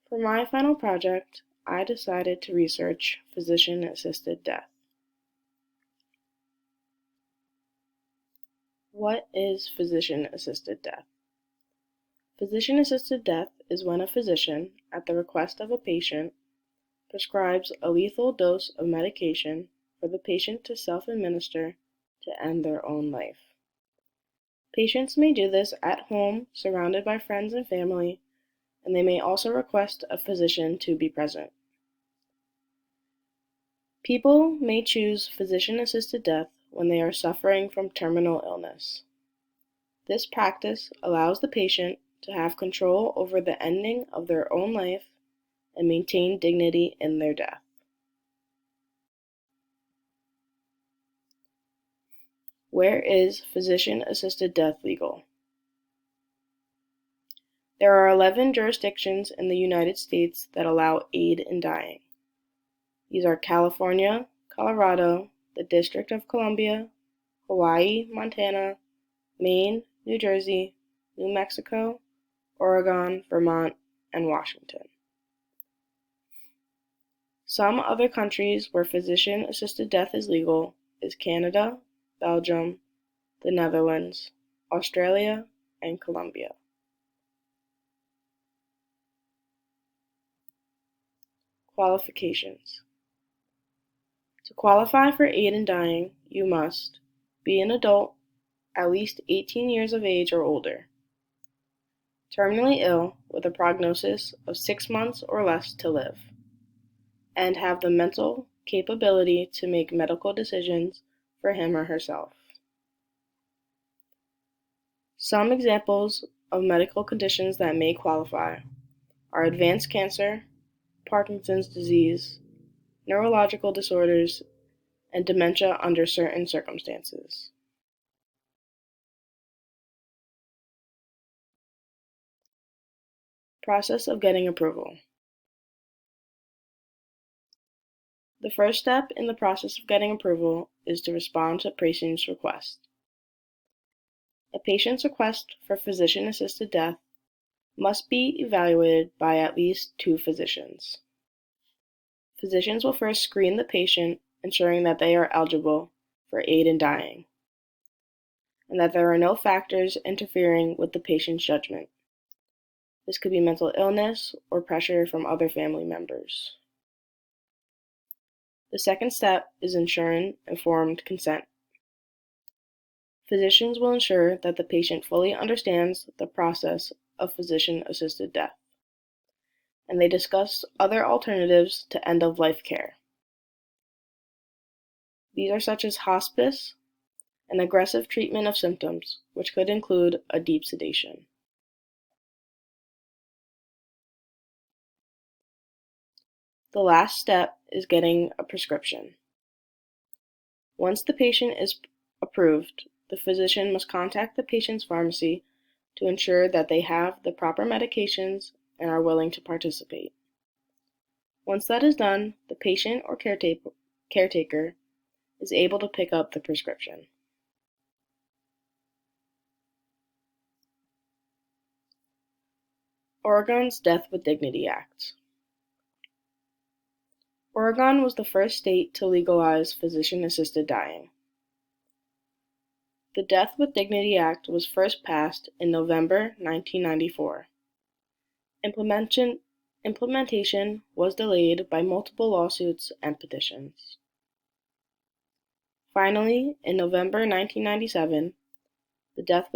For my final project, I decided to research physician-assisted death. What is physician-assisted death? Physician-assisted death is when a physician, at the request of a patient, prescribes a lethal dose of medication for the patient to self-administer to end their own life. Patients may do this at home, surrounded by friends and family, and they may also request a physician to be present. People may choose physician-assisted death when they are suffering from terminal illness. This practice allows the patient to have control over the ending of their own life and maintain dignity in their death. Where is physician-assisted death legal? There are 11 jurisdictions in the United States that allow aid in dying. These are California, Colorado, the District of Columbia, Hawaii, Montana, Maine, New Jersey, New Mexico, Oregon, Vermont, and Washington. Some other countries where physician-assisted death is legal is Canada, Belgium, the Netherlands, Australia, and Colombia. Qualifications. To qualify for aid in dying, you must be an adult, at least 18 years of age or older, terminally ill with a prognosis of 6 months or less to live, and have the mental capability to make medical decisions for him or herself. Some examples of medical conditions that may qualify are advanced cancer, Parkinson's disease, neurological disorders, and dementia under certain circumstances. Process of getting approval. The first step in the process of getting approval is to respond to a patient's request. A patient's request for physician-assisted death must be evaluated by at least 2 physicians. Physicians will first screen the patient, ensuring that they are eligible for aid in dying, and that there are no factors interfering with the patient's judgment. This could be mental illness or pressure from other family members. The second step is ensuring informed consent. Physicians will ensure that the patient fully understands the process of physician-assisted death, and they discuss other alternatives to end-of-life care. These are such as hospice and aggressive treatment of symptoms, which could include a deep sedation. The last step is getting a prescription. Once the patient is approved, the physician must contact the patient's pharmacy to ensure that they have the proper medications and are willing to participate. Once that is done, the patient or caretaker is able to pick up the prescription. Oregon's Death with Dignity Act. Oregon was the first state to legalize physician-assisted dying. The Death with Dignity Act was first passed in November 1994. Implementation was delayed by multiple lawsuits and petitions. Finally, in November 1997, the Death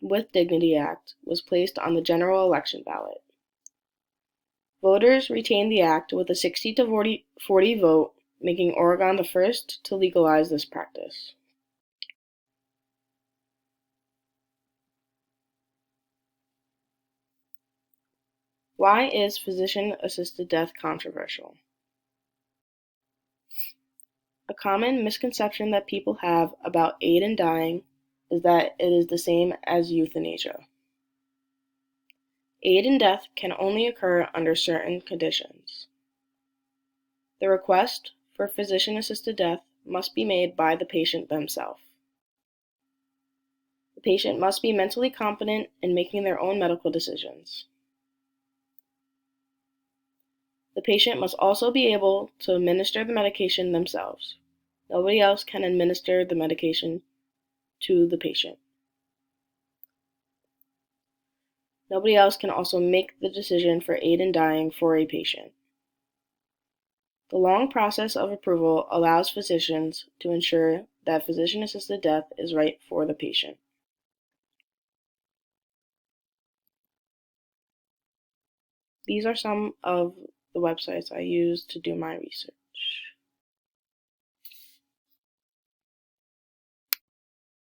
with Dignity Act was placed on the general election ballot. Voters retained the act with a 60 to 40 vote, making Oregon the first to legalize this practice. Why is physician-assisted death controversial? A common misconception that people have about aid in dying is that it is the same as euthanasia. Aid in death can only occur under certain conditions. The request for physician-assisted death must be made by the patient themselves. The patient must be mentally competent in making their own medical decisions. The patient must also be able to administer the medication themselves. Nobody else can administer the medication to the patient. Nobody else can also make the decision for aid in dying for a patient. The long process of approval allows physicians to ensure that physician-assisted death is right for the patient. These are some of the websites I use to do my research.